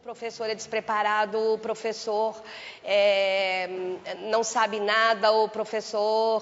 professor é despreparado, o professor não sabe nada, o professor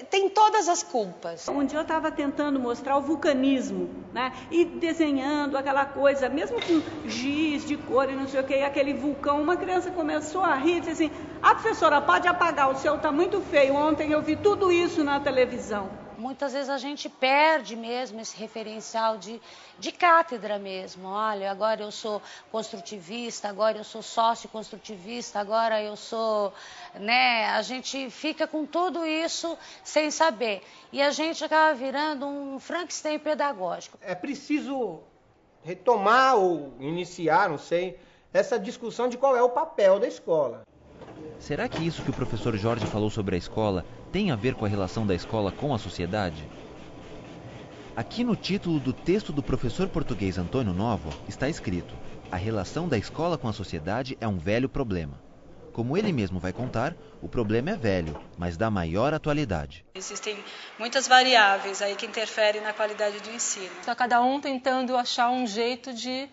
tem todas as culpas. Um dia eu estava tentando mostrar o vulcanismo, né? E desenhando aquela coisa, mesmo com giz de cor e não sei o que, e aquele vulcão, uma criança começou a rir e disse assim: professora, pode apagar, o céu está muito feio, ontem eu vi tudo isso na televisão. Muitas vezes a gente perde mesmo esse referencial de cátedra mesmo. Olha, agora eu sou construtivista, agora eu sou sócio-construtivista, agora eu sou, né? A gente fica com tudo isso sem saber. E a gente acaba virando um Frankenstein pedagógico. É preciso retomar ou iniciar, não sei, essa discussão de qual é o papel da escola. Será que isso que o professor Jorge falou sobre a escola tem a ver com a relação da escola com a sociedade? Aqui no título do texto do professor português Antônio Novo está escrito: a relação da escola com a sociedade é um velho problema. Como ele mesmo vai contar, o problema é velho, mas da maior atualidade. Existem muitas variáveis aí que interferem na qualidade do ensino. Está cada um tentando achar um jeito de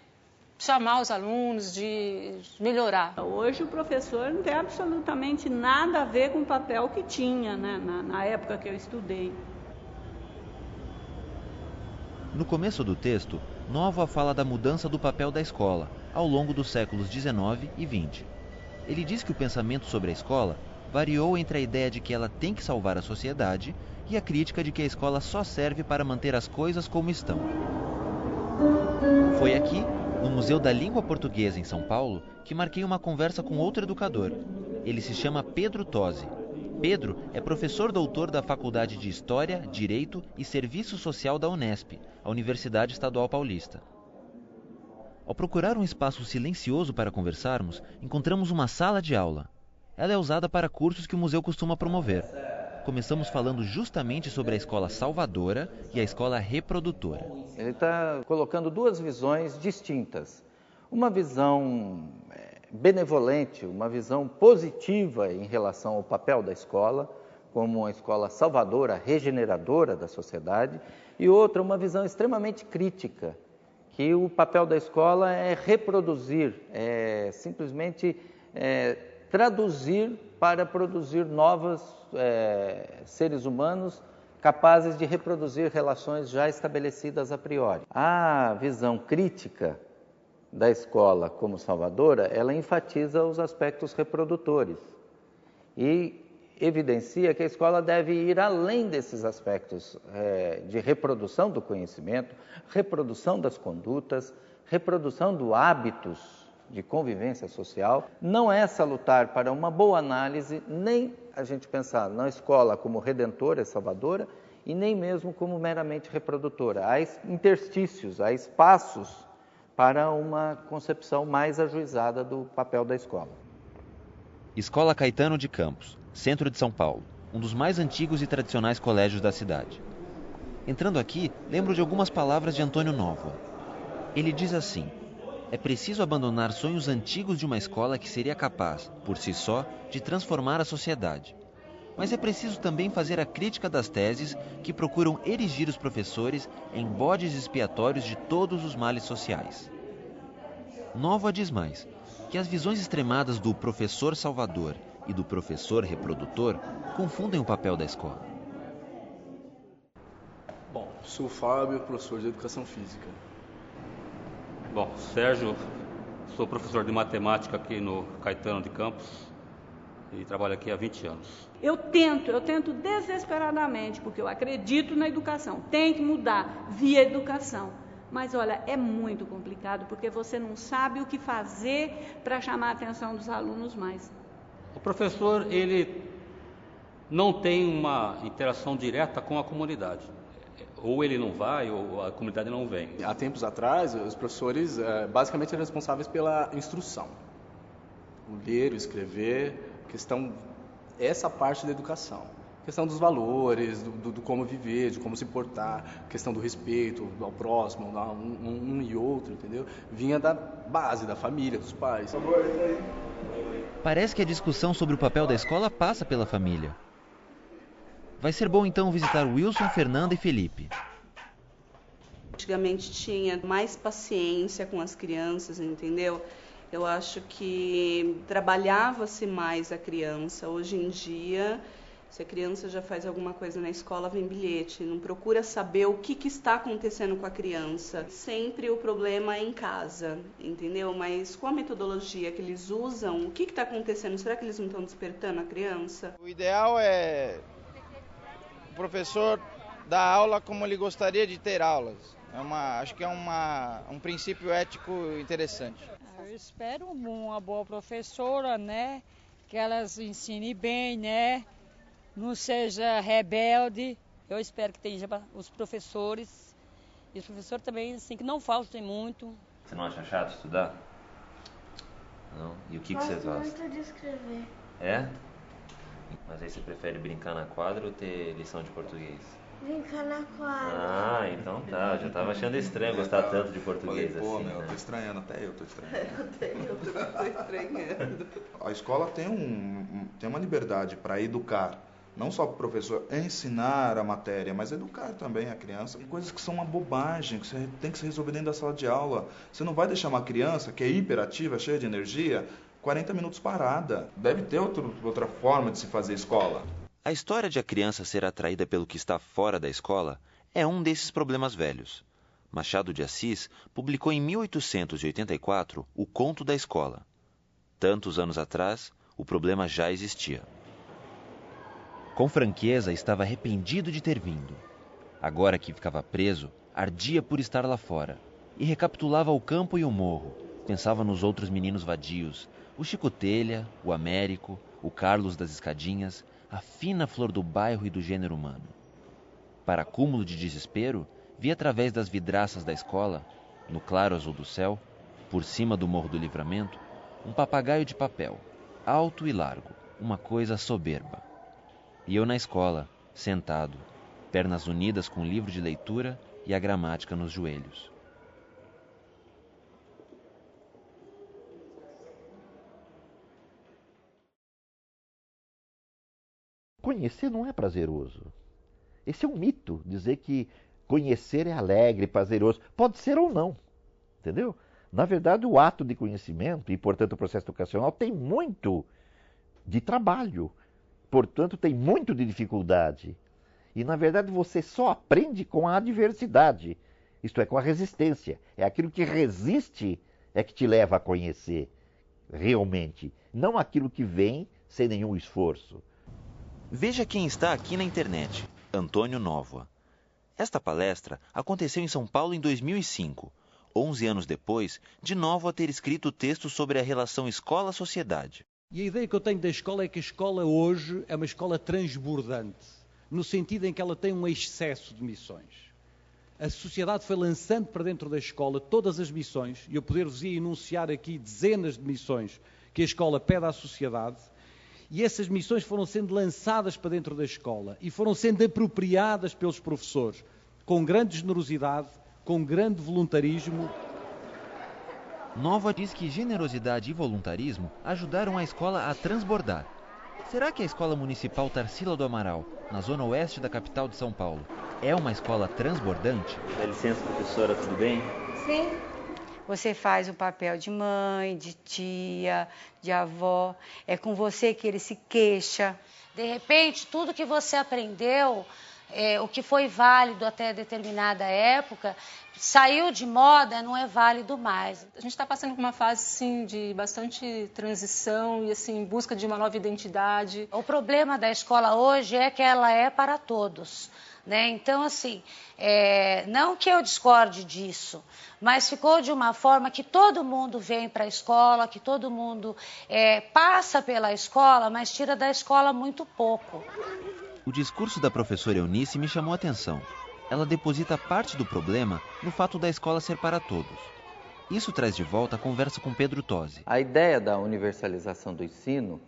chamar os alunos, de melhorar. Hoje o professor não tem absolutamente nada a ver com o papel que tinha, né, na época que eu estudei. No começo do texto, Nova fala da mudança do papel da escola ao longo dos séculos XIX e XX. Ele diz que o pensamento sobre a escola variou entre a ideia de que ela tem que salvar a sociedade e a crítica de que a escola só serve para manter as coisas como estão. Foi aqui, no Museu da Língua Portuguesa em São Paulo, que marquei uma conversa com outro educador. Ele se chama Pedro Tosi. Pedro é professor doutor da Faculdade de História, Direito e Serviço Social da Unesp, a Universidade Estadual Paulista. Ao procurar um espaço silencioso para conversarmos, encontramos uma sala de aula. Ela é usada para cursos que o museu costuma promover. Começamos falando justamente sobre a escola salvadora e a escola reprodutora. Ele está colocando duas visões distintas. Uma visão benevolente, uma visão positiva em relação ao papel da escola, como uma escola salvadora, regeneradora da sociedade, e outra, uma visão extremamente crítica, que o papel da escola é reproduzir, simplesmente traduzir para produzir novos seres humanos capazes de reproduzir relações já estabelecidas a priori. A visão crítica da escola como salvadora, ela enfatiza os aspectos reprodutores e evidencia que a escola deve ir além desses aspectos de reprodução do conhecimento, reprodução das condutas, reprodução dos hábitos de convivência social. Não é salutar para uma boa análise nem a gente pensar na escola como redentora e salvadora e nem mesmo como meramente reprodutora. Há interstícios, há espaços para uma concepção mais ajuizada do papel da escola. Escola Caetano de Campos, centro de São Paulo, um dos mais antigos e tradicionais colégios da cidade. Entrando aqui, lembro de algumas palavras de Antônio Novo. Ele diz assim: é preciso abandonar sonhos antigos de uma escola que seria capaz, por si só, de transformar a sociedade. Mas é preciso também fazer a crítica das teses que procuram erigir os professores em bodes expiatórios de todos os males sociais. Nova diz mais, que as visões extremadas do professor salvador e do professor reprodutor confundem o papel da escola. Bom, sou o Fábio, professor de Educação Física. Bom, Sérgio, sou professor de matemática aqui no Caetano de Campos e trabalho aqui há 20 anos. Eu tento desesperadamente, porque eu acredito na educação, tem que mudar via educação. Mas olha, é muito complicado, porque você não sabe o que fazer para chamar a atenção dos alunos mais. O professor, ele não tem uma interação direta com a comunidade. Ou ele não vai, ou a comunidade não vem. Há tempos atrás, os professores basicamente eram responsáveis pela instrução. O ler, o escrever, essa parte da educação. Questão dos valores, do como viver, de como se portar, questão do respeito ao próximo, um e outro, entendeu? Vinha da base, da família, dos pais. Parece que a discussão sobre o papel da escola passa pela família. Vai ser bom então visitar Wilson, Fernanda e Felipe. Antigamente tinha mais paciência com as crianças, entendeu? Eu acho que trabalhava-se mais a criança. Hoje em dia, se a criança já faz alguma coisa na escola, vem bilhete. Não procura saber o que está acontecendo com a criança. Sempre o problema é em casa, entendeu? Mas com a metodologia que eles usam, o que está acontecendo? Será que eles não estão despertando a criança? O ideal é o professor dar aula como ele gostaria de ter aulas. Acho que é um princípio ético interessante. Eu espero uma boa professora, né? Que elas ensinem bem, né? Não seja rebelde. Eu espero que tenha os professores. E os professores também, assim, que não faltem muito. Você não acha chato estudar? Não? E o que você gosta? Gosto muito de escrever. É? Mas aí você prefere brincar na quadra ou ter lição de português? Brincar na quadra. Ah, então tá. Eu já tava achando estranho gostar tanto de português. Falei, pô, assim, meu, né? tô estranhando, até eu tô estranhando. Eu tô estranhando. A escola tem uma liberdade para educar. Não só para o professor ensinar a matéria, mas educar também a criança. Tem coisas que são uma bobagem, que você tem que se resolver dentro da sala de aula. Você não vai deixar uma criança que é hiperativa, cheia de energia, 40 minutos parada. Deve ter outra forma de se fazer escola. A história de a criança ser atraída pelo que está fora da escola é um desses problemas velhos. Machado de Assis publicou em 1884 o Conto da Escola. Tantos anos atrás, o problema já existia. Com franqueza, estava arrependido de ter vindo. Agora que ficava preso, ardia por estar lá fora. E recapitulava o campo e o morro. Pensava nos outros meninos vadios, o Chico Telha, o Américo, o Carlos das Escadinhas, a fina flor do bairro e do gênero humano. Para cúmulo de desespero, vi através das vidraças da escola, no claro azul do céu, por cima do Morro do Livramento, um papagaio de papel, alto e largo, uma coisa soberba. E eu na escola, sentado, pernas unidas com o livro de leitura e a gramática nos joelhos. Conhecer não é prazeroso. Esse é um mito, dizer que conhecer é alegre, prazeroso. Pode ser ou não, entendeu? Na verdade, o ato de conhecimento e, portanto, o processo educacional tem muito de trabalho, portanto, tem muito de dificuldade. E, na verdade, você só aprende com a adversidade, isto é, com a resistência. É aquilo que resiste é que te leva a conhecer realmente, não aquilo que vem sem nenhum esforço. Veja quem está aqui na internet, Antônio Nóvoa. Esta palestra aconteceu em São Paulo em 2005, 11 anos depois de Nóvoa ter escrito o texto sobre a relação escola-sociedade. E a ideia que eu tenho da escola é que a escola hoje é uma escola transbordante, no sentido em que ela tem um excesso de missões. A sociedade foi lançando para dentro da escola todas as missões, e eu poder-vos enunciar aqui dezenas de missões que a escola pede à sociedade, e essas missões foram sendo lançadas para dentro da escola e foram sendo apropriadas pelos professores, com grande generosidade, com grande voluntarismo. Nóvoa diz que generosidade e voluntarismo ajudaram a escola a transbordar. Será que a Escola Municipal Tarsila do Amaral, na zona oeste da capital de São Paulo, é uma escola transbordante? Dá licença, professora, tudo bem? Sim. Você faz o papel de mãe, de tia, de avó. É com você que ele se queixa. De repente, tudo que você aprendeu, o que foi válido até determinada época, saiu de moda, não é válido mais. A gente está passando por uma fase, sim, de bastante transição e, assim, em busca de uma nova identidade. O problema da escola hoje é que ela é para todos, né? Então, assim, não que eu discorde disso, mas ficou de uma forma que todo mundo vem para a escola, que todo mundo passa pela escola, mas tira da escola muito pouco. O discurso da professora Eunice me chamou a atenção. Ela deposita parte do problema no fato da escola ser para todos. Isso traz de volta a conversa com Pedro Tosi. A ideia da universalização do ensino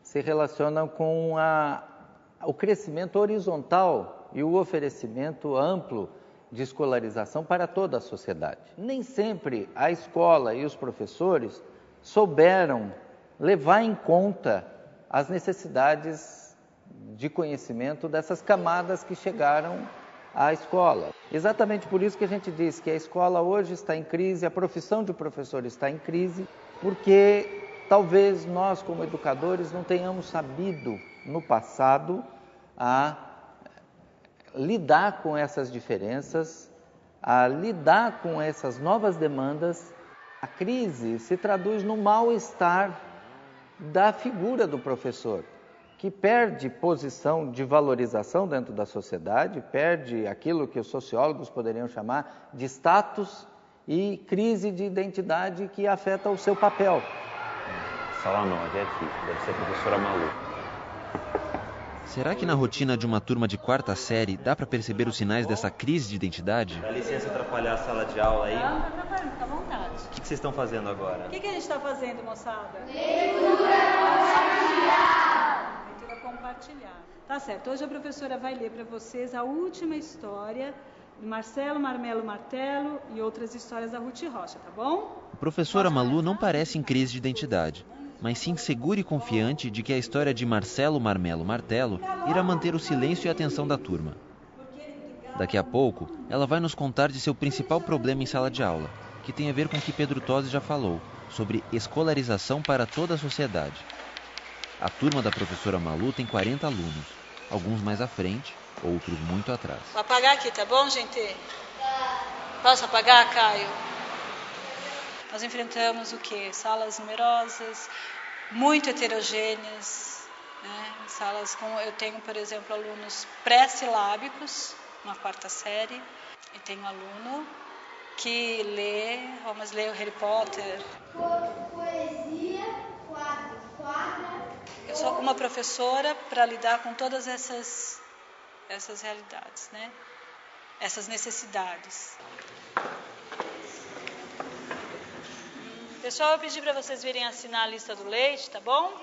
se relaciona com o crescimento horizontal e o oferecimento amplo de escolarização para toda a sociedade. Nem sempre a escola e os professores souberam levar em conta as necessidades de conhecimento dessas camadas que chegaram à escola. Exatamente por isso que a gente diz que a escola hoje está em crise, a profissão de professor está em crise, porque talvez nós, como educadores, não tenhamos sabido no passado a lidar com essas diferenças, a lidar com essas novas demandas. A crise se traduz no mal-estar da figura do professor, que perde posição de valorização dentro da sociedade, perde aquilo que os sociólogos poderiam chamar de status e crise de identidade que afeta o seu papel. Sala 9, é aqui, deve ser a professora Malu. Será que na rotina de uma turma de 4ª série dá para perceber os sinais dessa crise de identidade? Dá licença atrapalhar a sala de aula aí? Não, fica à vontade. O que vocês estão fazendo agora? O que a gente está fazendo, moçada? Leitura compartilhada. Leitura compartilhada. Tá certo. Hoje a professora vai ler para vocês a última história de Marcelo Marmelo Martelo e outras histórias da Ruth Rocha, tá bom? A professora Malu não parece em crise de identidade, mas sim segura e confiante de que a história de Marcelo Marmelo Martelo irá manter o silêncio e a atenção da turma. Daqui a pouco, ela vai nos contar de seu principal problema em sala de aula, que tem a ver com o que Pedro Tosi já falou, sobre escolarização para toda a sociedade. A turma da professora Malu tem 40 alunos, alguns mais à frente, outros muito atrás. Vou apagar aqui, tá bom, gente? Posso apagar, Caio? Nós enfrentamos o quê? Salas numerosas, muito heterogêneas, né? Salas com, eu tenho, por exemplo, alunos pré-silábicos, na 4ª série, e tenho aluno que lê, vamos ler o Harry Potter. Poesia, quadra. Eu sou uma professora para lidar com todas essas realidades, né? Essas necessidades. Pessoal, eu pedi para vocês virem assinar a lista do leite, tá bom?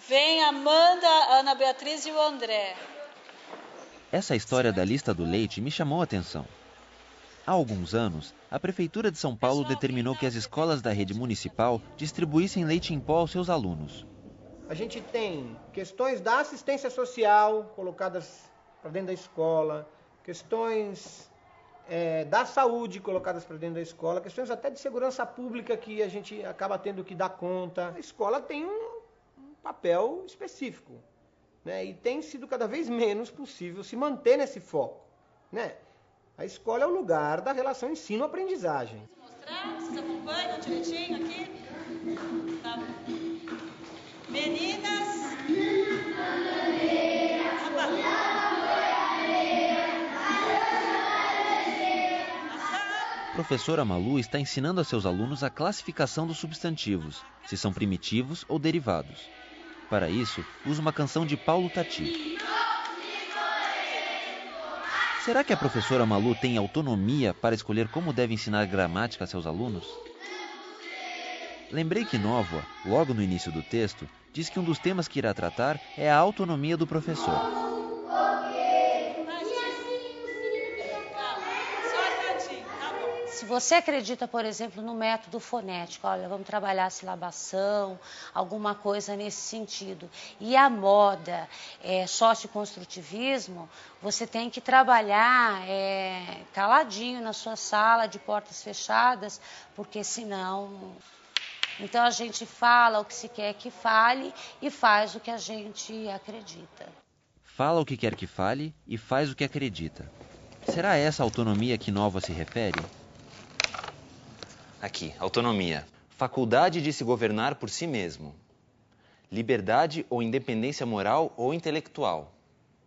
Vem a Amanda, a Ana Beatriz e o André. Essa história da lista do leite me chamou a atenção. Há alguns anos, a Prefeitura de São Paulo determinou que as escolas da rede municipal distribuíssem leite em pó aos seus alunos. A gente tem questões da assistência social colocadas para dentro da escola, questões da saúde colocadas para dentro da escola, questões até de segurança pública que a gente acaba tendo que dar conta. A escola tem um papel específico, né? E tem sido cada vez menos possível se manter nesse foco, né? A escola é o lugar da relação ensino-aprendizagem. Mostrar? Vocês acompanham direitinho aqui? Tá. Meninas. A professora Malu está ensinando a seus alunos a classificação dos substantivos, se são primitivos ou derivados. Para isso, usa uma canção de Paulo Tati. Será que a professora Malu tem autonomia para escolher como deve ensinar gramática a seus alunos? Lembrei que Nóvoa, logo no início do texto, diz que um dos temas que irá tratar é a autonomia do professor. Se você acredita, por exemplo, no método fonético, olha, vamos trabalhar a silabação, alguma coisa nesse sentido, e a moda é socioconstrutivismo, você tem que trabalhar caladinho na sua sala, de portas fechadas, porque senão... Então a gente fala o que se quer que fale e faz o que a gente acredita. Fala o que quer que fale e faz o que acredita. Será essa a autonomia que Nóvoa se refere? Aqui, autonomia. Faculdade de se governar por si mesmo. Liberdade ou independência moral ou intelectual.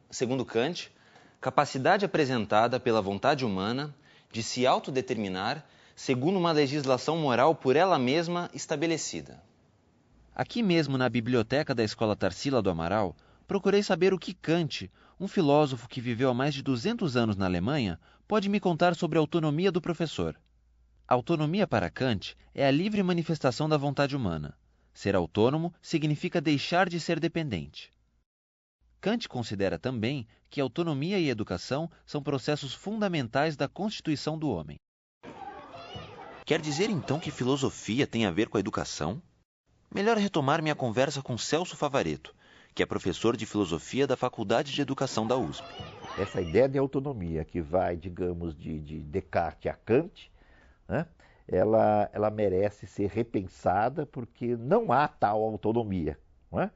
Segundo Kant, capacidade apresentada pela vontade humana de se autodeterminar segundo uma legislação moral por ela mesma estabelecida. Aqui mesmo na biblioteca da Escola Tarsila do Amaral, procurei saber o que Kant, um filósofo que viveu há mais de 200 anos na Alemanha, pode me contar sobre a autonomia do professor. A autonomia para Kant é a livre manifestação da vontade humana. Ser autônomo significa deixar de ser dependente. Kant considera também que autonomia e educação são processos fundamentais da constituição do homem. Quer dizer então que filosofia tem a ver com a educação? Melhor retomar minha conversa com Celso Favaretto, que é professor de filosofia da Faculdade de Educação da USP. Essa ideia de autonomia que vai, digamos, de Descartes a Kant, né? Ela merece ser repensada porque não há tal autonomia. Não é?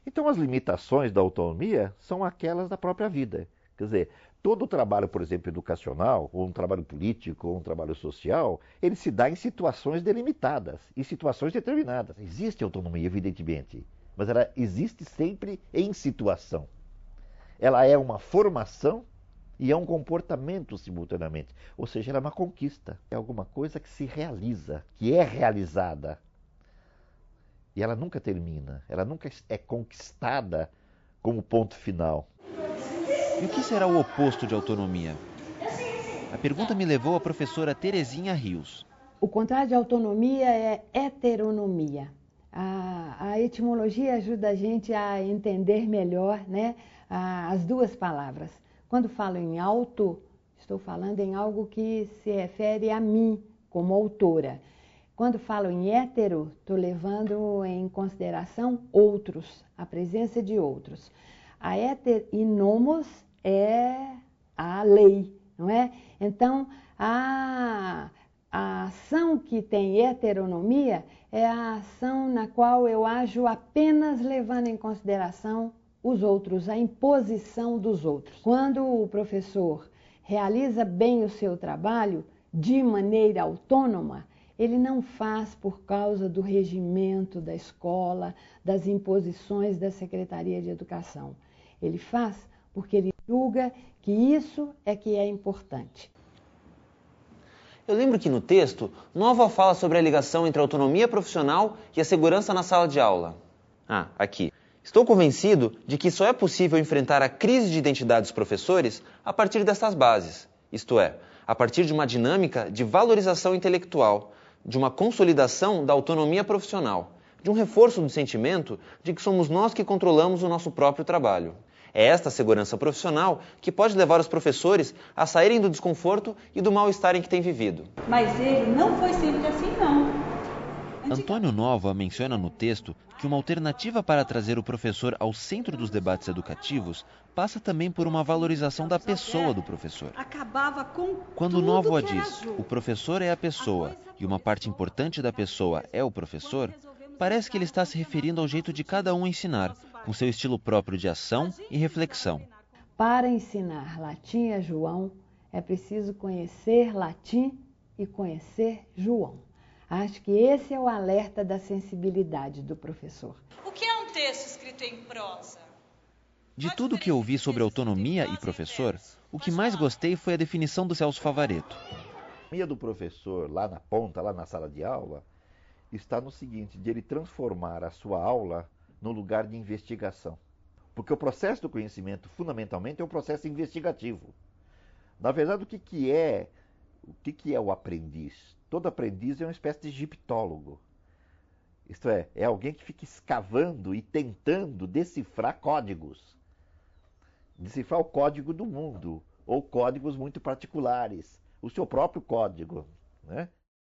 Então as limitações da autonomia são aquelas da própria vida. Quer dizer, todo o trabalho, por exemplo, educacional, ou um trabalho político, ou um trabalho social, ele se dá em situações delimitadas, em situações determinadas. Existe autonomia, evidentemente, mas ela existe sempre em situação. Ela é uma formação e é um comportamento simultaneamente. Ou seja, ela é uma conquista. É alguma coisa que se realiza, que é realizada. E ela nunca termina, ela nunca é conquistada como ponto final. E o que será o oposto de autonomia? A pergunta me levou à professora Terezinha Rios. O contrário de autonomia é heteronomia. A etimologia ajuda a gente a entender melhor, né, as duas palavras. Quando falo em auto, estou falando em algo que se refere a mim, como autora. Quando falo em hétero, estou levando em consideração outros, a presença de outros. A hétero e nomos é a lei, não é? Então, a ação que tem heteronomia é a ação na qual eu ajo apenas levando em consideração os outros, a imposição dos outros. Quando o professor realiza bem o seu trabalho de maneira autônoma, ele não faz por causa do regimento da escola, das imposições da Secretaria de Educação. Ele faz porque ele julga que isso é que é importante. Eu lembro que no texto, Nova fala sobre a ligação entre a autonomia profissional e a segurança na sala de aula. Aqui. Estou convencido de que só é possível enfrentar a crise de identidade dos professores a partir dessas bases, isto é, a partir de uma dinâmica de valorização intelectual, de uma consolidação da autonomia profissional, de um reforço do sentimento de que somos nós que controlamos o nosso próprio trabalho. É esta segurança profissional que pode levar os professores a saírem do desconforto e do mal-estar em que têm vivido. Mas ele não foi sempre assim, não. Antônio Nova menciona no texto que uma alternativa para trazer o professor ao centro dos debates educativos passa também por uma valorização da pessoa do professor. Quando Nova diz, o professor é a pessoa e uma parte importante da pessoa é o professor, parece que ele está se referindo ao jeito de cada um ensinar, com seu estilo próprio de ação e reflexão. Para ensinar latim a João, é preciso conhecer latim e conhecer João. Acho que esse é o alerta da sensibilidade do professor. O que é um texto escrito em prosa? De tudo que eu ouvi sobre autonomia e professor, o que mais gostei foi a definição do Celso Favaretto. A autonomia do professor, lá na ponta, lá na sala de aula, está no seguinte, de ele transformar a sua aula no lugar de investigação. Porque o processo do conhecimento, fundamentalmente, é um processo investigativo. Na verdade, o que é o aprendiz? Todo aprendiz é uma espécie de egiptólogo. Isto é alguém que fica escavando e tentando decifrar códigos. Decifrar o código do mundo, ou códigos muito particulares, o seu próprio código, né?